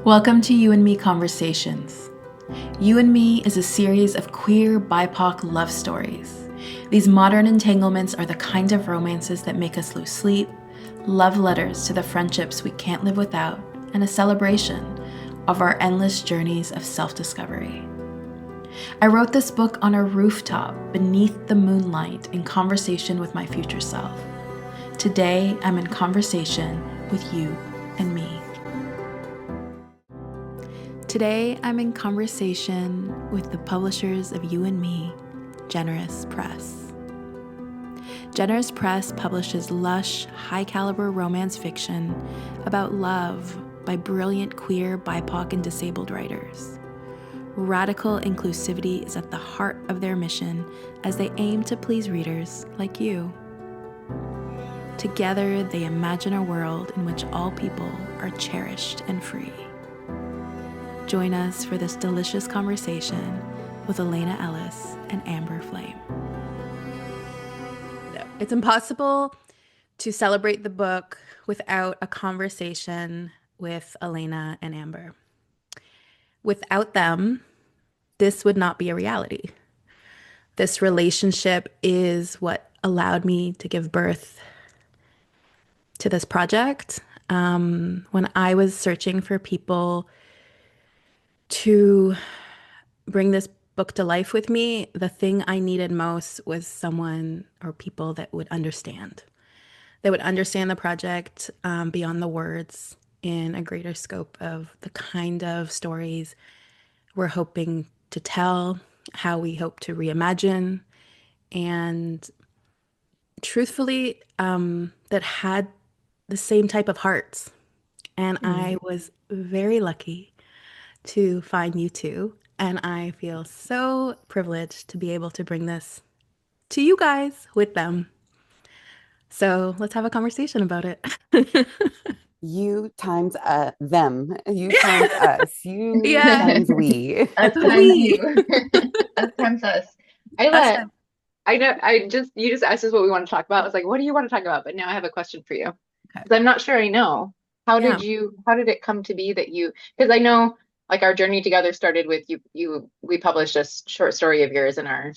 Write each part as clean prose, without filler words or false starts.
Welcome to You and Me Conversations. You and Me is a series of queer BIPOC love stories. These modern entanglements are the kind of romances that make us lose sleep, love letters to the friendships we can't live without, and a celebration of our endless journeys of self-discovery. I wrote this book on a rooftop beneath the moonlight in conversation with my future self. Today, I'm in conversation with you and me. Today, I'm in conversation with the publishers of You and Me, Generous Press. Generous Press publishes lush, high-caliber romance fiction about love by brilliant queer, BIPOC, and disabled writers. Radical inclusivity is at the heart of their mission as they aim to please readers like you. Together, they imagine a world in which all people are cherished and free. Join us for this delicious conversation with Elena Ellis and Amber Flame. It's impossible to celebrate the book without a conversation with Elena and Amber. Without them, this would not be a reality. This relationship is what allowed me to give birth to this project. When I was searching for people to bring this book to life with me, the thing I needed most was someone or people that would understand. They would understand the project beyond the words in a greater scope of the kind of stories we're hoping to tell, how we hope to reimagine, and truthfully, that had the same type of hearts. And I was very lucky to find you two. And I feel so privileged to be able to bring this to you guys with them. So let's have a conversation about it. You times them. You times us. You Yeah, times we. Us times we. you. Us times us. I Us let time. I know I just you just asked us what we want to talk about. I was like, what do you want to talk about? But now I have a question for you. Okay. Because I'm not sure I know. Yeah. How did it come to be that you because I know like our journey together started with you we published a short story of yours in our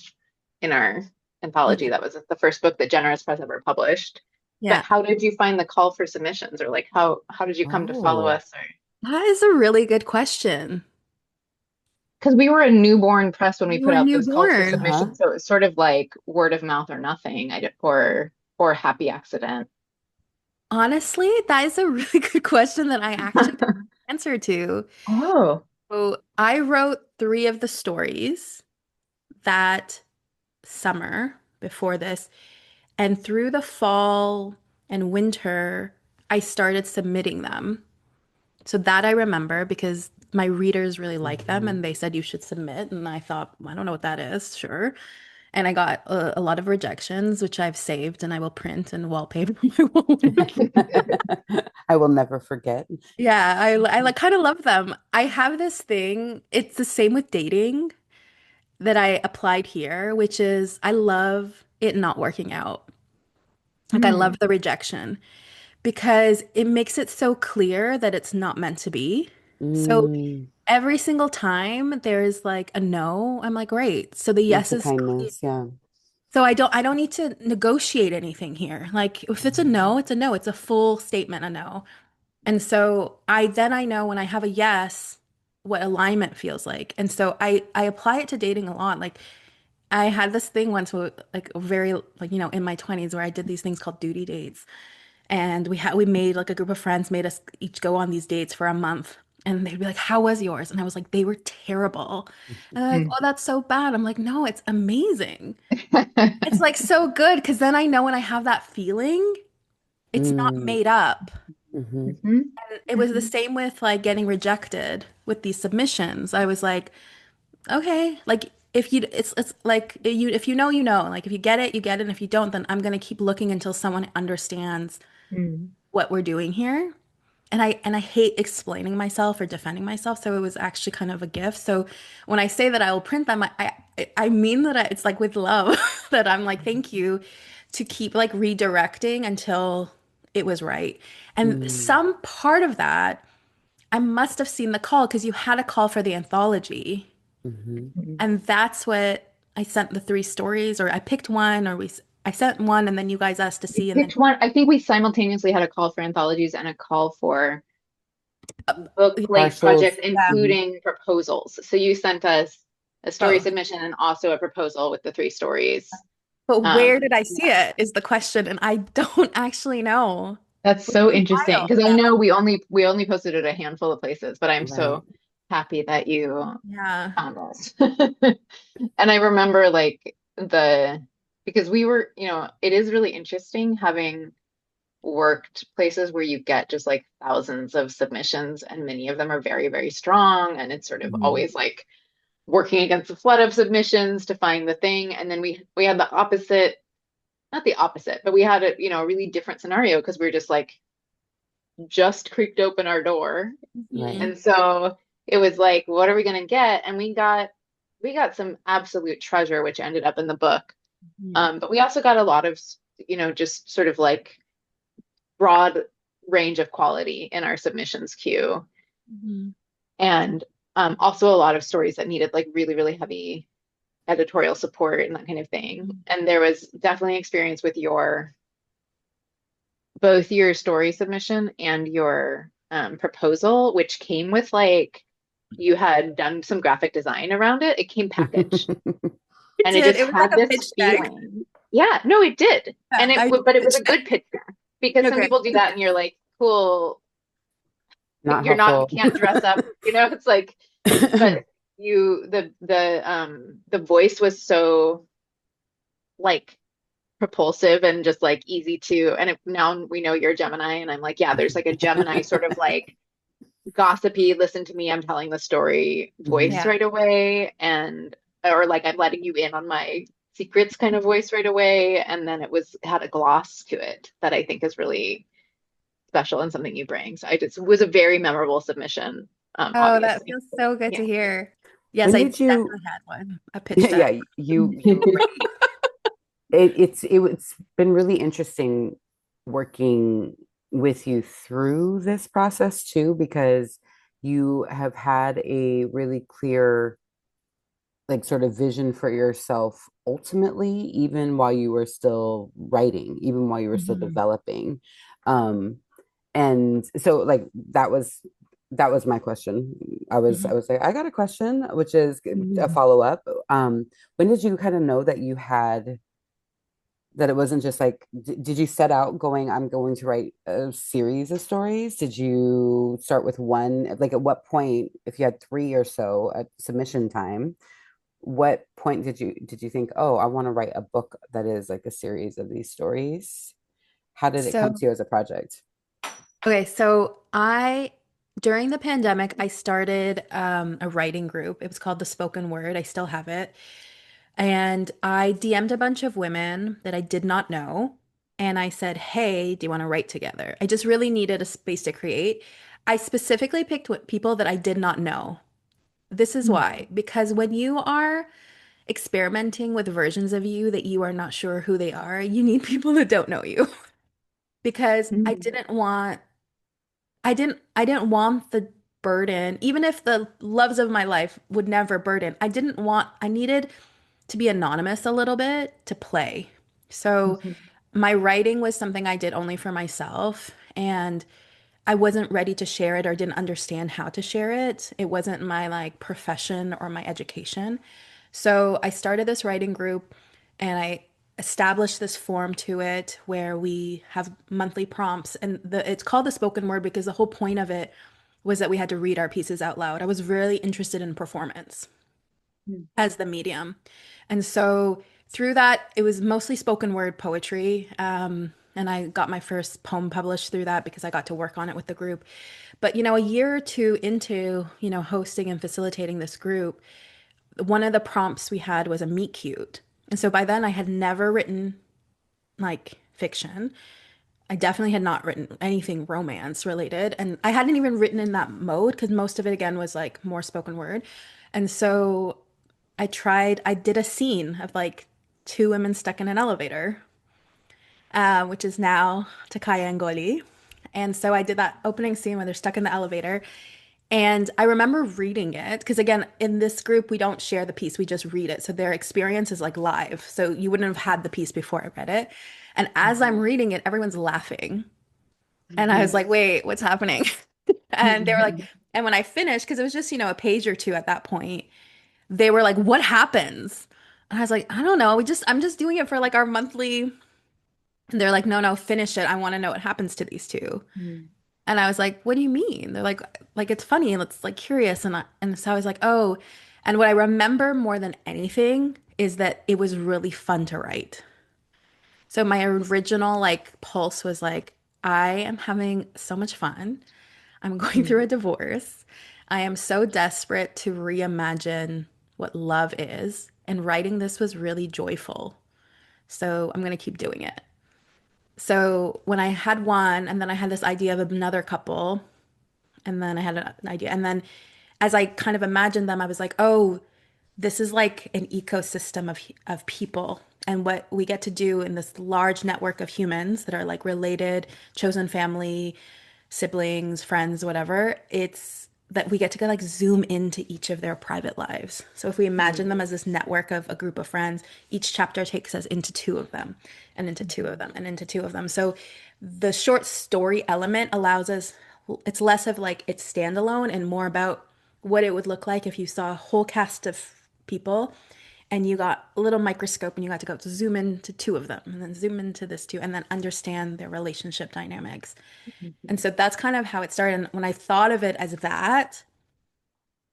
anthology. Yeah. That was the first book that Generous Press ever published. But Yeah. how did you find the call for submissions or like how did you come to follow Oh, us or That is a really good question. because we were a newborn press when we You put were out those calls for newborn. uh-huh. submission, so it was sort of like word of mouth or nothing, or happy accident. Honestly, that is a really good question that I actually don't answer to. Oh, So I wrote three of the stories that summer before this. And through the fall and winter, I started submitting them. So that I remember because my readers really like them Mhm. and they said you should submit. And I thought, well, I don't know what that is, sure. And I got a lot of rejections, which I've saved and I will print and wallpaper my wall. I will never forget. Yeah, I like kind of love them. I have this thing, it's the same with dating that I applied here, which is I love it not working out. Like I hmm. love the rejection because it makes it so clear that it's not meant to be. So Mm, every single time there's like a no, I'm like, great. So the it's yes a is clear. kindness, yeah. So I don't need to negotiate anything here. Like if it's a no, it's a no. It's a full statement, a no. And so I know when I have a yes, what alignment feels like. And so I apply it to dating a lot. Like I had this thing once where, like very like in my 20s where I did these things called duty dates. And we made like a group of friends made us each go on these dates for a month. And they'd be like, "How was yours?" And I was like, "They were terrible." And they're like, "Oh, that's so bad." I'm like, "No, it's amazing." It's like so good because then I know when I have that feeling, it's not Mm, made up. mhm. Hmm. It was the same with like getting rejected with these submissions. I was like, okay, like it's like you if you know, you know. Like if you get it, you get it. And if you don't, then I'm gonna keep looking until someone understands Hmm. what we're doing here. And I hate explaining myself or defending myself, so it was actually kind of a gift. So when I say that I will print them, I mean that it's like with love that I'm like, thank you to keep like redirecting until it was right. And Mm, some part of that I must have seen the call because you had a call for the anthology. Hmm. Mhm. And that's what I sent the three stories, or I picked one, I sent one, and then you guys asked to We see, and then picked one. I think we simultaneously had a call for anthologies and a call for book length Partials. projects, yeah. Hmm. including proposals. So you sent us a story Oh, submission and also a proposal with the three stories. but where did I see Yeah. it is the question, and I don't actually know, That's which so is interesting wild. because I Yeah. know we only posted it a handful of places, but I'm Right. so happy that you Yeah. found us. And I remember like the because we were, it is really interesting having worked places where you get just like thousands of submissions and many of them are very, very strong. And it's sort of Hmm. always like working against a flood of submissions to find the thing. And then we had the opposite, not the opposite, but we had a really different scenario because we were just creaked open our door. Right. Mhm. And so it was like, what are we gonna get? And we got some absolute treasure, which ended up in the book. Mhm. But we also got a lot of, just sort of like broad range of quality in our submissions queue. Mhm. And also a lot of stories that needed like really, really heavy editorial support and that kind of thing. And there was definitely experience with both your story submission and your proposal, which came with like you had done some graphic design around it. It came packaged, It and it did. just It was like had a this pitch deck. feeling. Yeah, no, it did, Yeah, and I did but a it was pitch a deck. good pitch deck because some Okay. people do that, and you're like, cool, Not you helpful. can't dress up, it's like, but the voice was so like propulsive and just like easy to and now we know you're a Gemini and I'm like yeah there's like a Gemini sort of like gossipy listen to me I'm telling the story voice Hmm. Yeah. right away and or like I'm letting you in on my secrets kind of voice right away and then had a gloss to it that I think is really special and something you bring so it was a very memorable submission Oh, that obviously feels so good yeah. to hear. Yes, When I did you, definitely had one, a pitch deck. yeah, you were right. It's been really interesting working with you through this process too, because you have had a really clear like sort of vision for yourself ultimately, even while you were still writing, even while you were still Mhm. developing. Um, and so like that was my question. I Mhm. was like, I got a question, which is a Mhm. follow-up. When did you kind of know that you had that it wasn't just like did you set out going I'm going to write a series of stories? Did you start with one? Like at what point, if you had three or so at submission time, what point did you think, oh, I want to write a book that is like a series of these stories? How did it come So, to you as a project? okay, so during the pandemic, I started a writing group. It was called The Spoken Word. I still have it. And I DM'd a bunch of women that I did not know. And I said, hey, do you want to write together? I just really needed a space to create. I specifically picked people that I did not know. This is why, because when you are experimenting with versions of you that you are not sure who they are, you need people that don't know you. Because I didn't want the burden, even if the loves of my life would never burden. I needed to be anonymous a little bit to play. So my writing was something I did only for myself, and I wasn't ready to share it or didn't understand how to share it. It wasn't my like profession or my education. So I started this writing group and I established this form to it where we have monthly prompts and it's called the spoken word because the whole point of it was that we had to read our pieces out loud. I was really interested in performance as the medium. And so through that, it was mostly spoken word poetry. And I got my first poem published through that because I got to work on it with the group. But, a year or two into, hosting and facilitating this group, one of the prompts we had was a meet cute. And so by then I had never written like fiction. I definitely had not written anything romance related. And I hadn't even written in that mode because most of it again was like more spoken word. And so I did a scene of like two women stuck in an elevator, which is now Takaya and Goli. And so I did that opening scene where they're stuck in the elevator. And I remember reading it because, again, in this group, we don't share the piece, we just read it. So their experience is like live. So you wouldn't have had the piece before I read it. And as I'm Mhm. reading it, everyone's laughing. And I was Mhm. like, wait, what's happening? And they were like, and when I finished, because it was just, a page or two at that point, they were like, what happens? And I was like, I don't know. I'm just doing it for like our monthly. And they're like, no, no, finish it. I want to know what happens to these two. Mhm. And I was like, what do you mean? They're like it's funny and it's like curious. And so I was like, oh. And what I remember more than anything is that it was really fun to write. So my original like pulse was like, I am having so much fun. I'm going through a divorce. I am so desperate to reimagine what love is. And writing this was really joyful. So I'm going to keep doing it. So when I had one, and then I had this idea of another couple, and then I had an idea. And then as I kind of imagined them, I was like, oh, this is like an ecosystem of people. And what we get to do in this large network of humans that are like related, chosen family, siblings, friends, whatever, it's that we get to go like zoom into each of their private lives. So if we imagine them as this network of a group of friends, each chapter takes us into two of them and into two of them and into two of them. So the short story element allows us, it's less of like it's standalone and more about what it would look like if you saw a whole cast of people and you got a little microscope and you got to go to zoom into two of them and then zoom into this two and then understand their relationship dynamics. And so that's kind of how it started. And when I thought of it as that,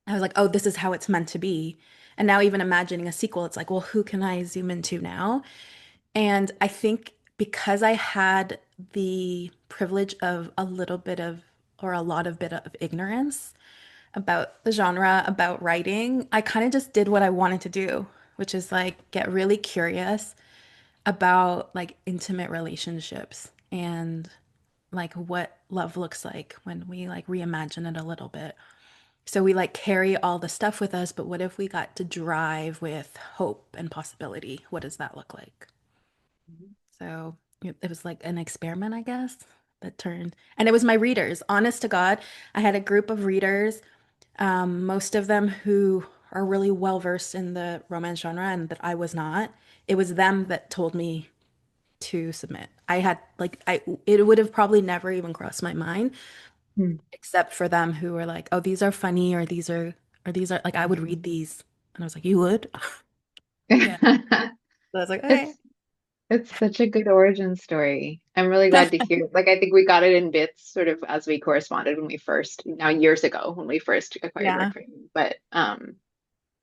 I was like, oh, this is how it's meant to be. And now, even imagining a sequel, it's like, well, who can I zoom into now? And I think because I had the privilege of a little bit of, or a lot of bit of ignorance about the genre, about writing, I kind of just did what I wanted to do, which is like get really curious about like intimate relationships and like what love looks like when we like reimagine it a little bit. So we like carry all the stuff with us, but what if we got to drive with hope and possibility? What does that look like? So it was like an experiment, I guess, that turned. And it was my readers. Honest to God, I had a group of readers, most of them who are really well versed in the romance genre and that I was not. It was them that told me to submit. I had like I it would have probably never even crossed my mind except for them who were like, "Oh, these are funny or these are like I would read these." And I was like, "You would?" Yeah. So I was like, "Okay." It's it's such a good origin story. I'm really glad to hear. Like, I think we got it in bits sort of as we corresponded when we first, now years ago, when we first acquired Yeah. work training. But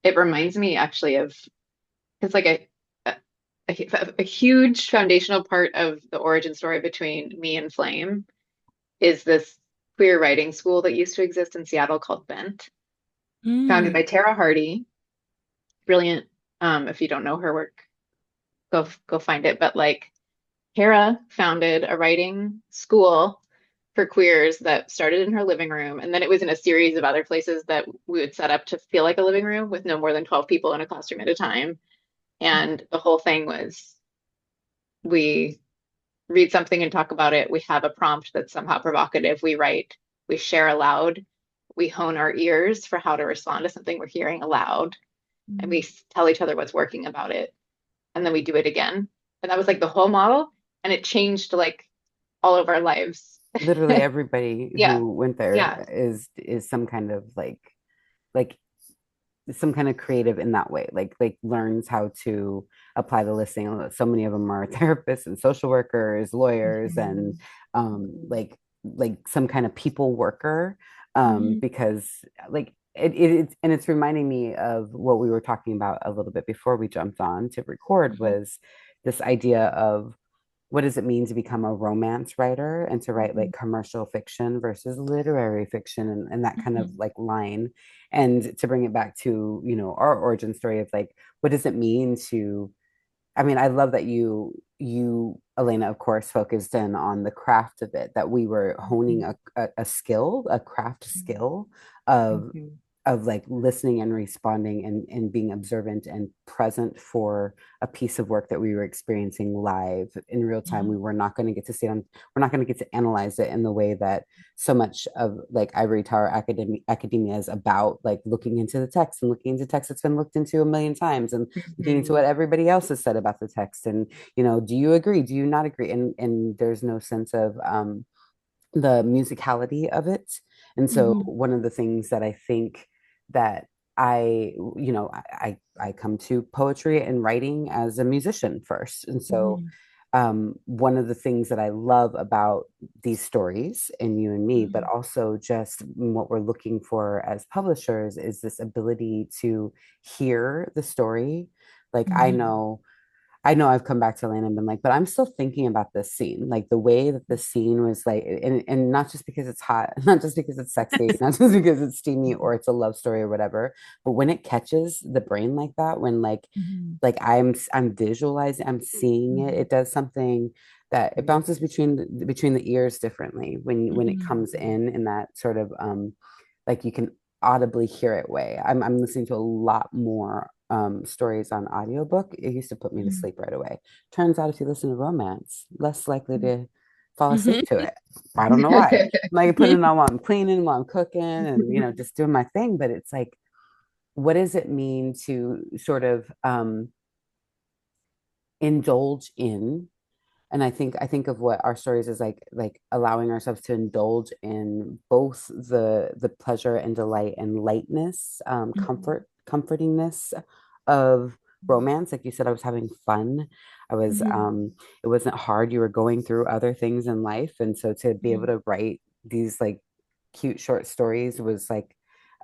it reminds me actually of, it's like a huge foundational part of the origin story between me and Flame is this queer writing school that used to exist in Seattle called Bent, founded Mm. by Tara Hardy. Brilliant. If you don't know her work, go find it. But like Tara founded a writing school for queers that started in her living room, and then it was in a series of other places that we would set up to feel like a living room with no more than 12 people in a classroom at a time. And the whole thing was we read something and talk about it. We have a prompt that's somehow provocative. We write, we share aloud, we hone our ears for how to respond to something we're hearing aloud, and we tell each other what's working about it. And then we do it again. And that was like the whole model. And it changed like all of our lives. Literally everybody Yeah. who went Yeah. there is some kind of like some kind of creative in that way, like learns how to apply the listening. So many of them are therapists and social workers, lawyers, and Mhm. like some kind of people worker, Mhm. because like it's and it's reminding me of what we were talking about a little bit before we jumped on to record, Mhm. was this idea of what does it mean to become a romance writer and to write like Mhm. commercial fiction versus literary fiction, and that kind of Mhm. like line, and to bring it back to our origin story of like what does it mean to, I mean, I love that you Elena, of course, focused in on the craft of it, that we were honing Mhm. a skill, a craft skill of Mhm. of like listening and responding and being observant and present for a piece of work that we were experiencing live in real time. We Mhm. were not going to get to see it on, we're not going to get to analyze it in the way that so much of like ivory tower academia is about, like looking into the text and looking into text that's been looked into a million times and looking into Mhm. what everybody else has said about the text. And, you know, do you agree? Do you not agree? And there's no sense of the musicality of it. And so Mhm. one of the things that I think that I, you know, I come to poetry and writing as a musician first. And so Mhm. one of the things that I love about these stories in you and me, but Mhm. also just what we're looking for as publishers is this ability to hear the story. Like Mhm. I know I've come back to Atlanta and been like, but I'm still thinking about this scene, like the way that the scene was like, and not just because it's hot, not just because it's sexy, not just because it's steamy or it's a love story or whatever, but when it catches the brain like that, when Mhm. like I'm visualizing, I'm seeing it, Mhm. it does something that it bounces between the ears differently when it Mhm. comes in that sort of like you can audibly hear it way. I'm listening to a lot more stories on audiobook. It used to put me to Mhm. sleep right away. Turns out if you listen to romance, less likely to fall asleep Mhm. to it. I don't know why. Like putting it on while I'm cleaning, while I'm cooking, and you know, just doing my thing. But it's like, what does it mean to sort of indulge in, and I think of what our stories is like allowing ourselves to indulge in both the pleasure and delight and lightness, Mhm. comfortingness of romance. Like you said, I was having fun. I was Mhm. it wasn't hard. You were going through other things in life, and so to be able Mhm. to write these like cute short stories was like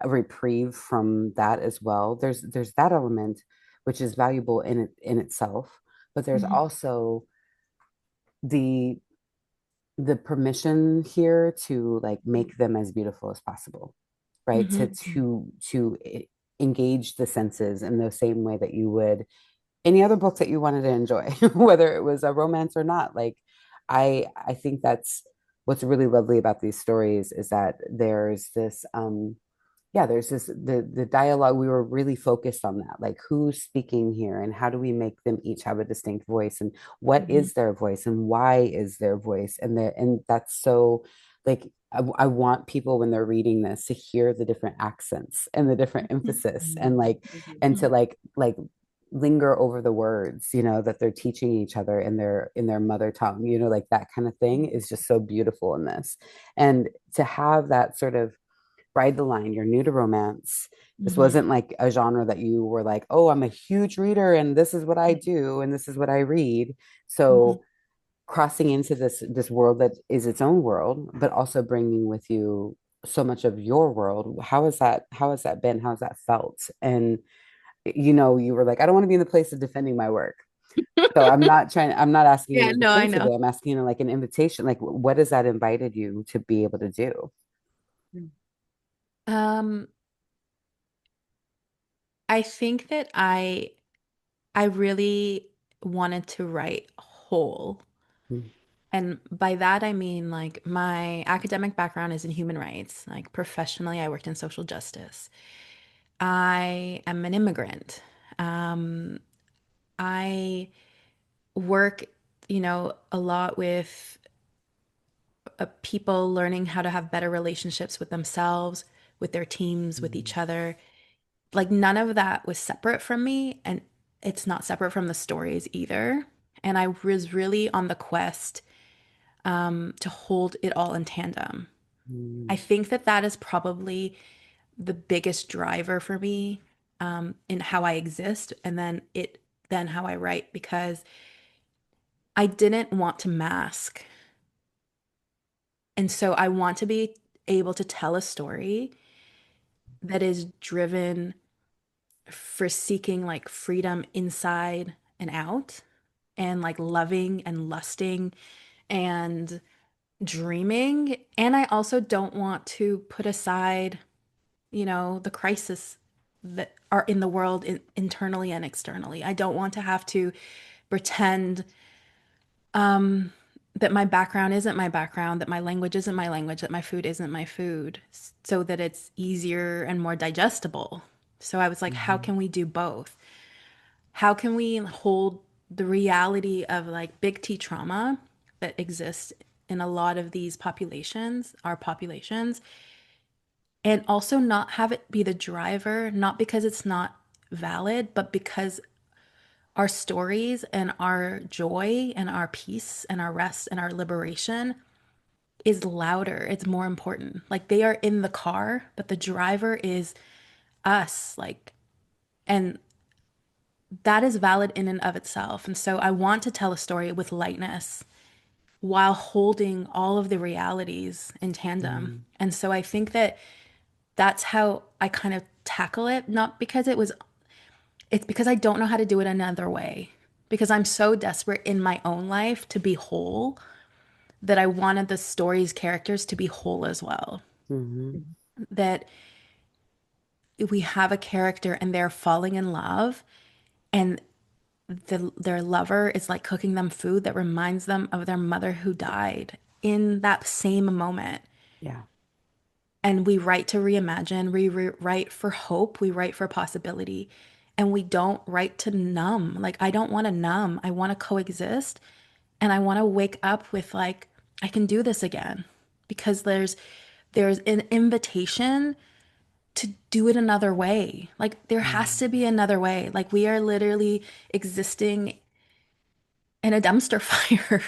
a reprieve from that as well. There's that element which is valuable in itself, but there's Mhm. also the the permission here to like make them as beautiful as possible, right? to Mhm. to to e- engage the senses in the same way that you would any other book that you wanted to enjoy, whether it was a romance or not. Like I think that's what's really lovely about these stories is that there's this yeah, there's this the dialogue. We were really focused on that, like who's speaking here and how do we make them each have a distinct voice and what Mhm. is their voice and why is their voice, and that's so like I want people when they're reading this to hear the different accents and the different emphasis and Mhm. like and to Mhm. like linger over the words, you know, that they're teaching each other in their mother tongue, you know, like that kind of thing is just so beautiful in this. And to have that sort of ride the line. You're new to romance. This Mhm. wasn't like a genre that you were like, oh, I'm a huge reader and this is what I do and this is what I read. Mhm. So crossing into this world that is its own world, but also bringing with you so much of your world. How has that been? How's that felt? And you know, you were like, I don't want to be in the place of defending my work. So I'm not asking Yeah, you no, I know. defensively. I'm asking you like an invitation. Like, what has that invited you to be able to do? Um, I think that I really wanted to write whole. And by that I mean like my academic background is in human rights. Like professionally, I worked in social justice. I am an immigrant. Um, I work, a lot with people learning how to have better relationships with themselves, with their teams, with each other. Like none of that was separate from me, and it's not separate from the stories either. And I was really on the quest to hold it all in tandem. I Mm, think that that is probably the biggest driver for me in how I exist, and then how I write, because I didn't want to mask. And so I want to be able to tell a story that is driven for seeking like freedom inside and out, and like loving and lusting and dreaming. And I also don't want to put aside, the crisis that are in the world internally and externally. I don't want to have to pretend that my background isn't my background, that my language isn't my language, that my food isn't my food, so that it's easier and more digestible. So I was like, how Mhm. can we do both? How can we hold the reality of like big T trauma that exists in a lot of these populations, our populations, and also not have it be the driver, not because it's not valid, but because our stories and our joy and our peace and our rest and our liberation is louder. It's more important. Like they are in the car, but the driver is us. Like, and that is valid in and of itself. And so I want to tell a story with lightness while holding all of the realities in tandem. Mhm. And so I think that that's how I kind of tackle it. Not because it's because I don't know how to do it another way. Because I'm so desperate in my own life to be whole that I wanted the story's characters to be whole as well. Mhm. That we have a character and they're falling in love and their lover is like cooking them food that reminds them of their mother who died in that same moment. Yeah. And we write to reimagine, we write for hope, we write for possibility, and we don't write to numb. Like, I don't want to numb, I want to coexist. And I want to wake up with, like, I can do this again because there's an invitation to do it another way. Like, there has to Mm. be another way. Like, we are literally existing in a dumpster fire.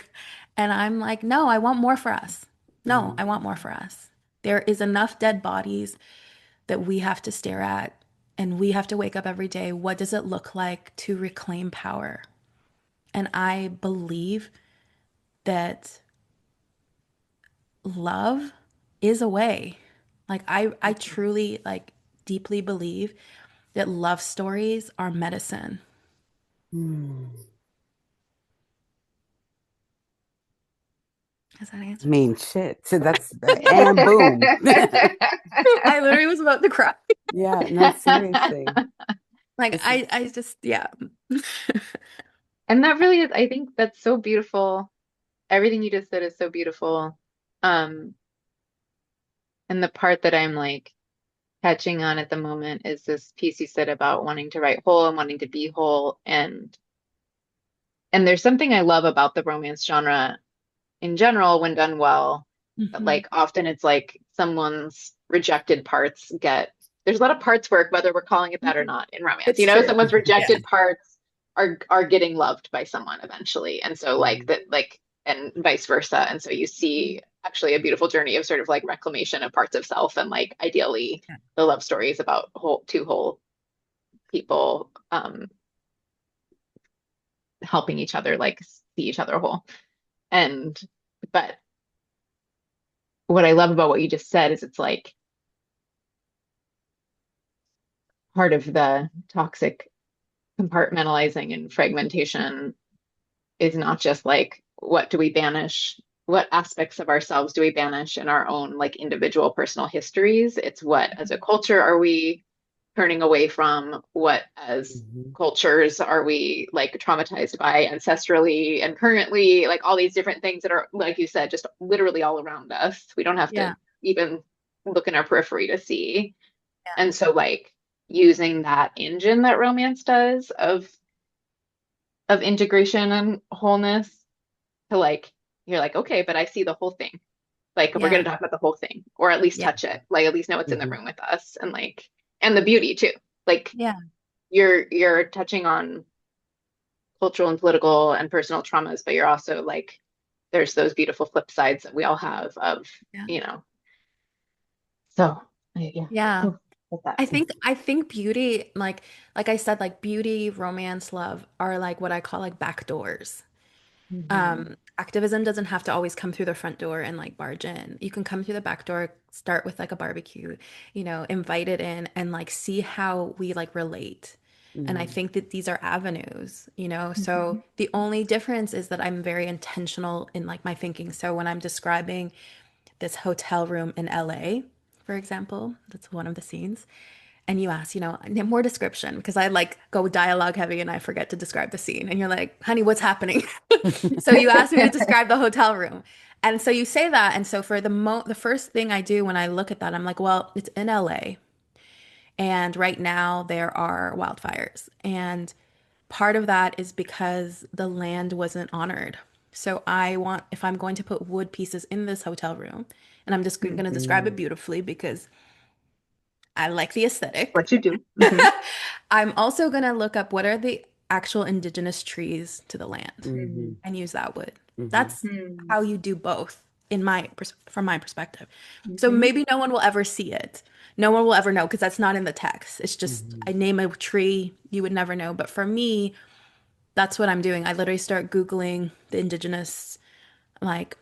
And I'm like, no, I want more for us. No, Mm. I want more for us. There is enough dead bodies that we have to stare at, and we have to wake up every day. What does it look like to reclaim power? And I believe that love is a way. Like I truly like deeply believe that love stories are medicine. Mm. Does that I answer the mean, question? shit. So that's and boom. I literally was about to cry. Yeah, no, seriously. Like This is I just yeah. And that really is, I think that's so beautiful. Everything you just said is so beautiful. Um, and the part that I'm like catching on at the moment is this piece you said about wanting to write whole and wanting to be whole. And there's something I love about the romance genre in general when done well. Hmm. Like often it's like someone's rejected parts get, there's a lot of parts work, whether we're calling it that or not in romance. It's true. Someone's Yeah. rejected parts are getting loved by someone eventually. And so like Mhm. that like and vice versa. And so you see actually a beautiful journey of sort of like reclamation of parts of self and like ideally the love stories about two whole people helping each other like see each other whole. And but what I love about what you just said is it's like part of the toxic compartmentalizing and fragmentation is not just like what do we banish, what aspects of ourselves do we banish in our own like individual personal histories. It's what as a culture are we turning away from, what as Mhm. cultures are we like traumatized by ancestrally and currently, like all these different things that are like you said just literally all around us. We don't have to Yeah. even look in our periphery to see. Yeah. And so like using that engine that romance does of integration and wholeness to like you're like, okay, but I see the whole thing. Like we're Yeah. gonna talk about the whole thing, or at least Yeah. touch it. Like at least know it's in the Mhm. room with us and like and the beauty too. Like Yeah. you're touching on cultural and political and personal traumas, but you're also like there's those beautiful flip sides that we all have of, Yeah. you know. So yeah. Yeah. Oh, love that. I think beauty, like I said, like beauty, romance, love are like what I call like back doors. Mhm. Activism doesn't have to always come through the front door and like barge in. You can come through the back door, start with like a barbecue, invite it in and like see how we like relate. And I Mhm. think that these are avenues, Mhm. so the only difference is that I'm very intentional in like my thinking. So when I'm describing this hotel room in LA, for example, that's one of the scenes. and you ask, more description because I like go dialogue heavy and I forget to describe the scene. And you're like, honey, what's happening? So you asked me to describe the hotel room. And so you say that. And so for the first thing I do when I look at that, I'm like, well, it's in LA. And right now there are wildfires. And part of that is because the land wasn't honored. So if I'm going to put wood pieces in this hotel room, and I'm just going to describe it Mhm. beautifully because I like the aesthetic. What you do. Hmm. I'm also going to look up what are the actual indigenous trees to the land Mhm. and use that wood. Mhm. That's Hmm. how you do both from my perspective. So Hmm. maybe no one will ever see it. No one will ever know because that's not in the text. It's just Mhm. I name a tree, you would never know. But for me, that's what I'm doing. I literally start Googling the indigenous like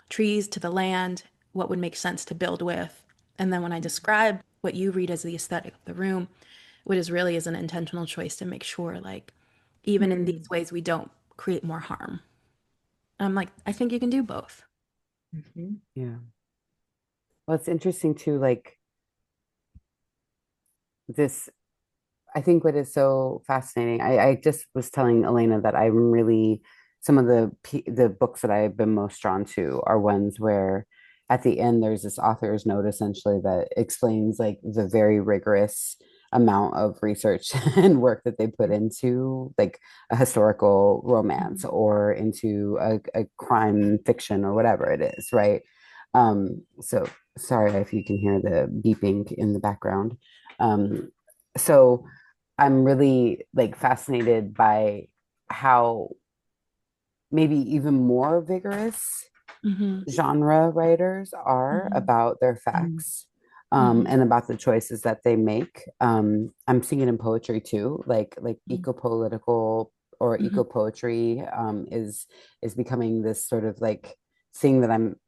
trees to the land, what would make sense to build with. And then when I describe what you read as the aesthetic of the room, what is really is an intentional choice to make sure, like, even in Hmm. these ways, we don't create more harm. I'm like, I think you can do both. Hmm. Yeah. Well, it's interesting too, like this. I think what is so fascinating, I just was telling Elena that I'm really, some of the books that I've been most drawn to are ones where at the end there's this author's note essentially that explains like the very rigorous amount of research and work that they put into like a historical romance or into a crime fiction or whatever it is, right? So sorry if you can hear the beeping in the background. So I'm really like fascinated by how maybe even more vigorous Hmm. genre writers are Hmm. about their Hmm. facts Hmm. and about the choices that they make. I'm seeing it in poetry too, like eco-political or Hmm. eco-poetry is becoming this sort of like thing that I'm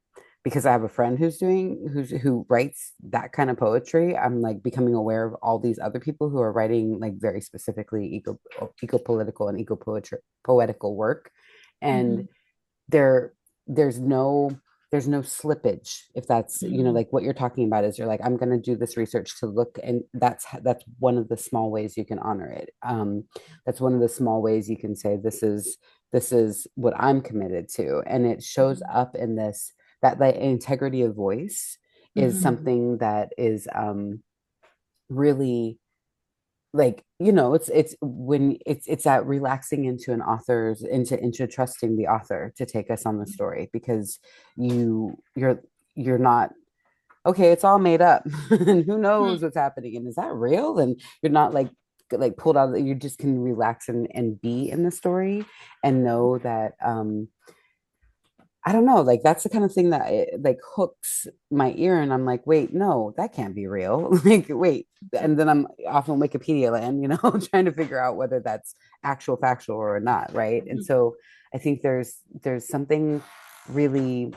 because I have a friend who writes that kind of poetry. I'm like becoming aware of all these other people who are writing like very specifically eco-political and eco-poetical work, and Hmm. there there's no there's no slippage if that's Hmm. like what you're talking about is you're like I'm going to do this research to look and that's one of the small ways you can honor it. That's one of the small ways you can say this is what I'm committed to, and it shows up in this that the integrity of voice is Hmm. something that is really like it's when it's that relaxing into an author's into trusting the author to take us on the story because you're not okay, it's all made up and who knows what's happening and is that real, and you're not like pulled out you just can relax and be in the story and know that I don't know, like that's the kind of thing that like hooks my ear, and I'm like, wait, no, that can't be real. Like, wait, and then I'm off on Wikipedia land, trying to figure out whether that's actual factual or not, right? And so I think there's something really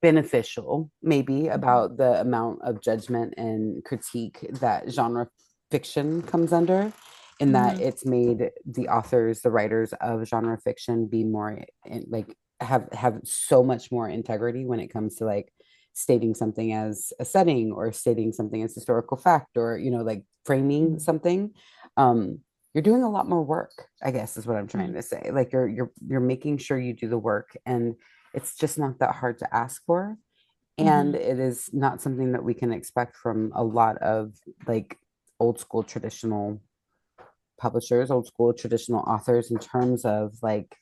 beneficial, maybe, about the amount of judgment and critique that genre fiction comes under, in that Hmm. it's made the authors, the writers of genre fiction be more like have so much more integrity when it comes to like stating something as a setting or stating something as historical fact or like framing something. um you're doing a lot more work, I guess is what I'm trying to say. Like you're making sure you do the work, and it's just not that hard to ask for. And Hmm. it is not something that we can expect from a lot of like old school traditional publishers, old school traditional authors in terms of like,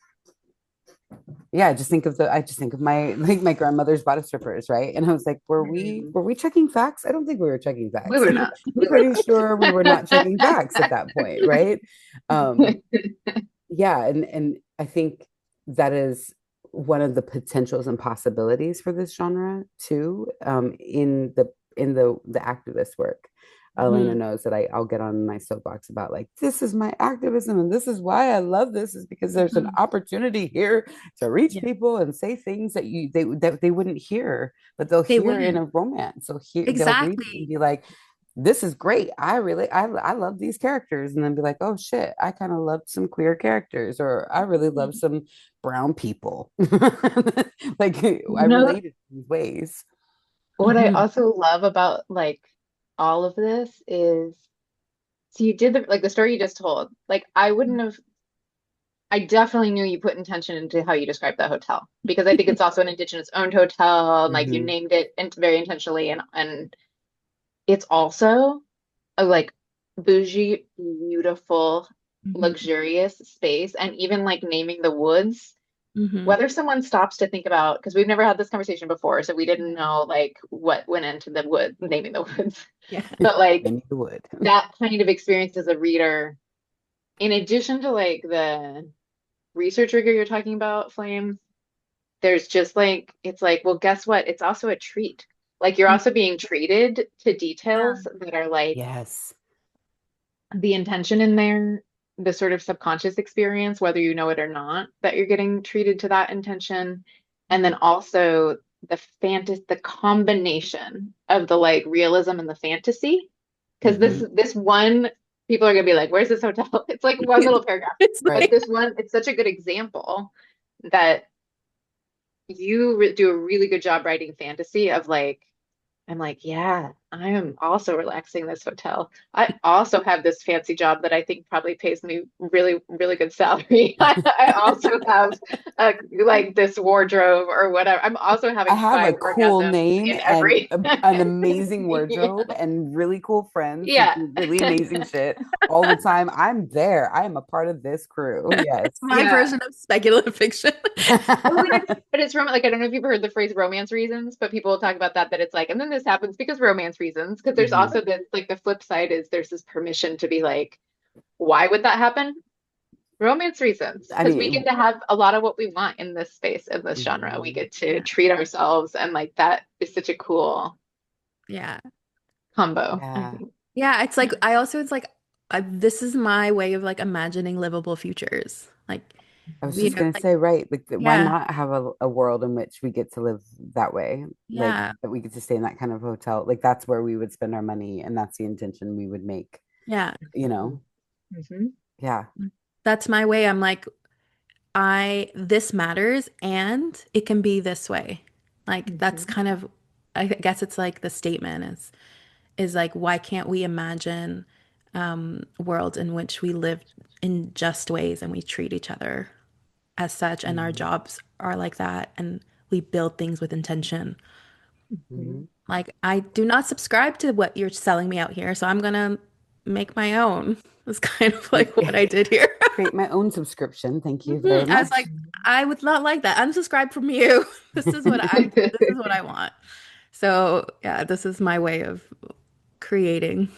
yeah, I just think of my like my grandmother's bodice strippers, right? And I was like, Hmm. were we checking facts? I don't think we were checking We facts. were not. I'm pretty sure we were not checking facts at that point, right? Um, yeah, and I think that is one of the potentials and possibilities for this genre too, in the activist work. Elena Hmm. knows that I'll get on my soapbox about like this is my activism and this is why I love this is because there's an Hmm. opportunity here to reach Yeah, people and say things that they wouldn't hear, but they'll they hear in wouldn't. a romance. So here they'll read it and Exactly. be like, this is great. I love these characters, and then be like, oh shit, I kind of loved some queer characters, or I really love Mhm. some brown people. Like I You know related in these ways. what I Mhm. also love about like all of this is, so you did the like the story you just told. Like I wouldn't have, I definitely knew you put intention into how you described that hotel because I think it's also an indigenous owned hotel and like you Hmm. named it very intentionally and it's also a like bougie, beautiful, Hmm. luxurious space and even like naming the woods, Hmm. whether someone stops to think about, because we've never had this conversation before, so we didn't Yeah. know like what went into the wood, naming the woods. Yeah. But like Maybe you would. that kind of experience as a reader, in addition to like the research rigor you're talking about, Flame, there's just like, it's like, well, guess what? It's also a treat. Like you're Mm. also being treated to Yeah. details that are like Yes. the intention in there, the sort of subconscious experience, whether you know it or not, that you're getting treated to that intention. And then also the combination of the like realism and the fantasy. Because Hmm. this one, people are gonna be like, where's this hotel? It's like one little paragraph. It's But Right. this one, it's such a good example that you do a really good job writing fantasy of like, I'm like, yeah, I am also relaxing in this hotel. I also have this fancy job that I think probably pays me really, really good salary. I also have like this wardrobe or whatever. I'm also I having have a five cool orgasms name in and every. an amazing Yeah. wardrobe and really cool friends who Yeah. do really amazing shit all the time. I'm there. I am a part of this crew. Yes. my Yeah. version of speculative fiction. Oh, but it's like I don't know if you've heard the phrase romance reasons, but people will talk about that it's like, and then this happens because romance reasons. Because there's Hmm. also this like the flip side is there's this permission to be like, why would that happen? Romance reasons. I Because we get mean, to have a lot of what we want in this space, in this genre. We mhm. get to Yeah. treat ourselves, and like that is such a cool Yeah. combo, I Yeah. think. Yeah. It's like, I also, it's like, this is my way of like imagining livable futures. Like, I was you just know, gonna like, say, right, like why yeah. not have a world in which we get to live that way? Like Yeah. that we get to stay in that kind of hotel. Like that's where we would spend our money and that's the intention we would make, Yeah. you know? Mm-hmm. Yeah. That's my way. I'm like, this matters and it can be this way. Like, that's Mm-hmm. kind of, I guess it's like the statement is like, why can't we imagine worlds in which we live in just ways and we treat each other as such and our Mhm. jobs are like that and we build things with intention. Mm-hmm. Mhm. Like, I do not subscribe to what you're selling me out here, so I'm gonna make my own. It's kind of Make like what I did here. create my own subscription. Thank you very I was much. like, I would not like that. Unsubscribe from you. This is what I want. So yeah, this is my way of creating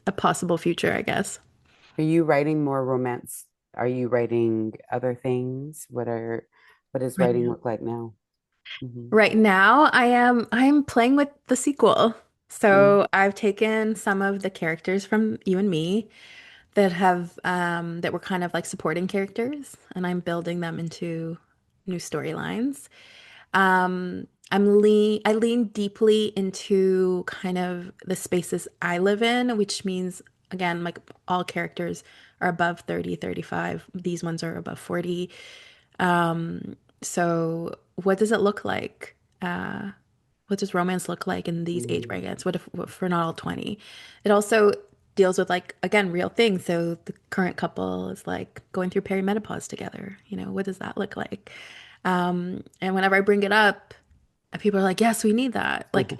a possible future, I guess. Are you writing more romance? Are you writing other things? What does Right writing now. look like now? Hmm. Right now, I'm playing with the sequel. Hmm. So I've taken some of the characters from You and Me that were kind of like supporting characters, and I'm building them into new storylines. I lean deeply into kind of the spaces I live in, which means again, like all characters are above 30, 35. These ones are above 40. So what does it look like? What does romance look like in these age Hmm. brackets? What if we're not all 20? It also deals with like again real things. So the current couple is like going through perimenopause together. What does that look like? And whenever I bring it up, people are like, "Yes, we need that." Like,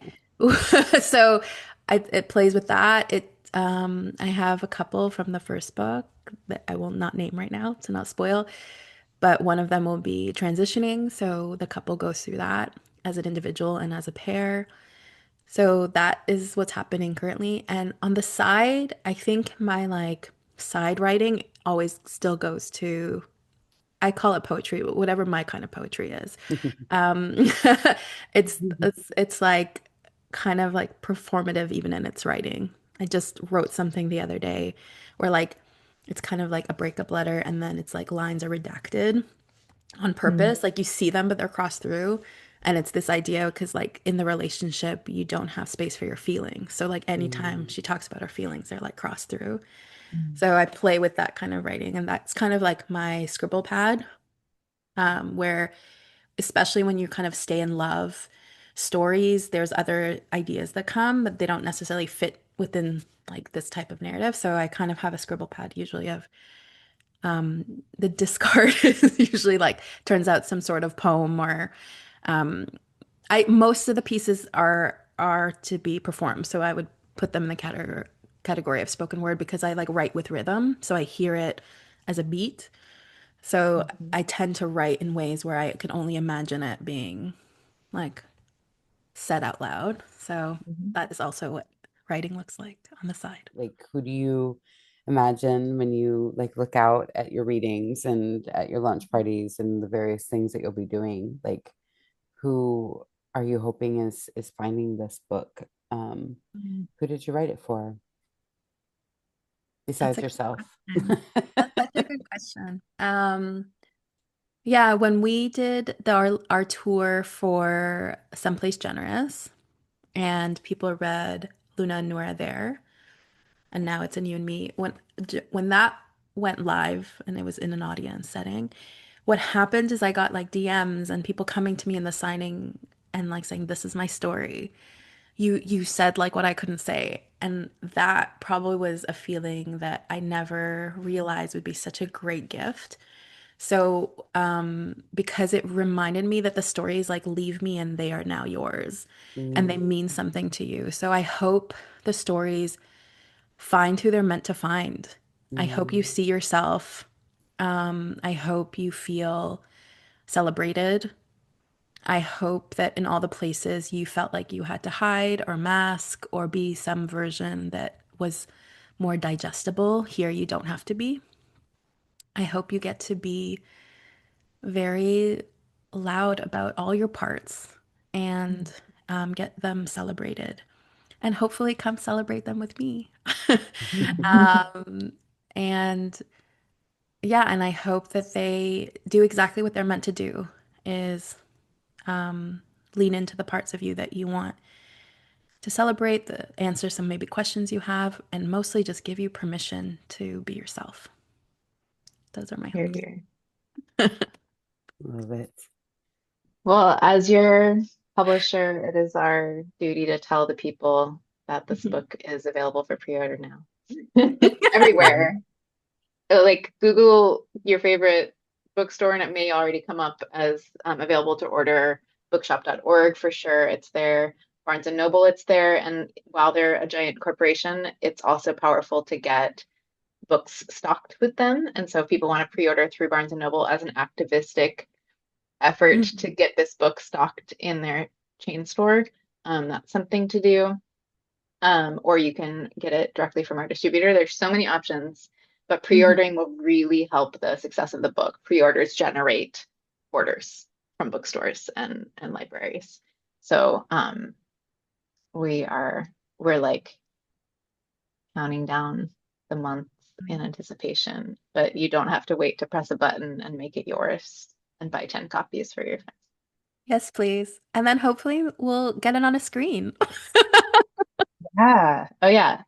so it plays with that. I have a couple from the first book that I will not name right now to not spoil, but one of them will be transitioning. So the couple goes through that as an individual and as a pair. So that is what's happening currently. And on the side, I think my like side writing always still goes to, I call it poetry, whatever my kind of poetry is. Um, it's like kind of like performative even in its writing. I just wrote something the other day where like it's kind of like a breakup letter and then it's like lines are redacted on Mm. purpose. Like you see them, but they're crossed through. And it's this idea because, like, in the relationship, you don't have space for your feelings. So, like, anytime Mm. she talks about her feelings, they're like crossed through. Mm. So, I play with that kind of writing. And that's kind of like my scribble pad, where, especially when you kind of stay in love. stories, there's other ideas that come, but they don't necessarily fit within like this type of narrative. So I kind of have a scribble pad usually of the discard is usually like turns out some sort of poem or um, I most of the pieces are to be performed. So I would put them in the category of spoken word because I like write with rhythm. So I hear it as a beat. So Mhm. I tend to write in ways where I can only imagine it being like said out loud. So Mhm. that is also what writing looks like on the side. Like, who do you imagine when you like look out at your readings and at your lunch parties and the various things that you'll be doing? Like, who are you hoping is finding this book? Mm. Who did you write it for That's besides a good yourself? question. That's such a good question. Yeah, when we did our tour for Someplace Generous and people read Luna and Nora there, and now it's in You and Me. When that went live and it was in an audience setting, what happened is I got like DMs and people coming to me in the signing and like saying, "This is my story. You said like what I couldn't say." And that probably was a feeling that I never realized would be such a great gift. So, because it reminded me that the stories like leave me and they are now yours and they Mm, mean something to you. So I hope the stories find who they're meant to find. I hope you mm, see yourself. I hope you feel celebrated. I hope that in all the places you felt like you had to hide or mask or be some version that was more digestible, here you don't have to be. I hope you get to be very loud about all your parts and get them celebrated. And hopefully come celebrate them with me. Um, and yeah, and I hope that they do exactly what they're meant to do is lean into the parts of you that you want to celebrate, answer some maybe questions you have, and mostly just give you permission to be yourself. Those are my Here, hopes. here. love it. Well, as your publisher, it is our duty to tell the people that this book is available for pre-order now. Mhm. Everywhere. Like Google your favorite bookstore and it may already come up as available to order. Bookshop.org for sure, it's there. Barnes and Noble, it's there. And while they're a giant corporation, it's also powerful to get books stocked with them. And so if people want to pre-order through Barnes and Noble as an activistic effort to Mhm. get this book stocked in their chain store, that's something to do. Or you can get it directly from our distributor. There's so many options, but Mhm. pre-ordering will really help the success of the book. Pre-orders generate orders from bookstores and libraries. So we are we're like counting down the months in anticipation, but you don't have to wait to press a button and make it yours and buy 10 copies for your Yes, please. And then hopefully we'll get it on a screen. yeah. Oh yeah.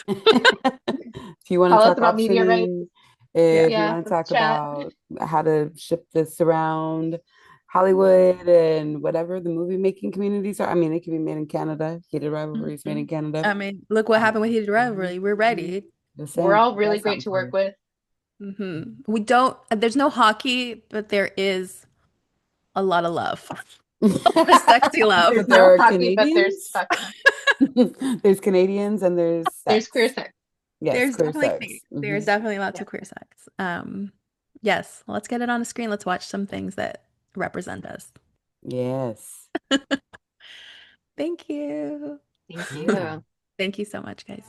If you want to Call us talk about media rights. optioning, Yeah. if you Yeah, want to let's talk chat. about how to ship this around Hollywood and whatever the movie making communities are, I mean, it can be made in Canada. Heated Rivalry is made in Mhm. Canada. I mean, look what happened with Heated Mhm. Rivalry. We're ready. Just We're saying, all we really got great something to for work you. with. We don't, there's no hockey, but there is a lot of love. A lot of sexy love. There's But no there are hockey, but there's Canadians. fucking. There's Canadians and there's There's queer sex. sex. Yes, queer sex. There's definitely lots of queer sex. Yes, let's get it on the screen. Let's watch some things that represent us. Yes. Thank you. Thank Yeah. you. Thank you so much, guys.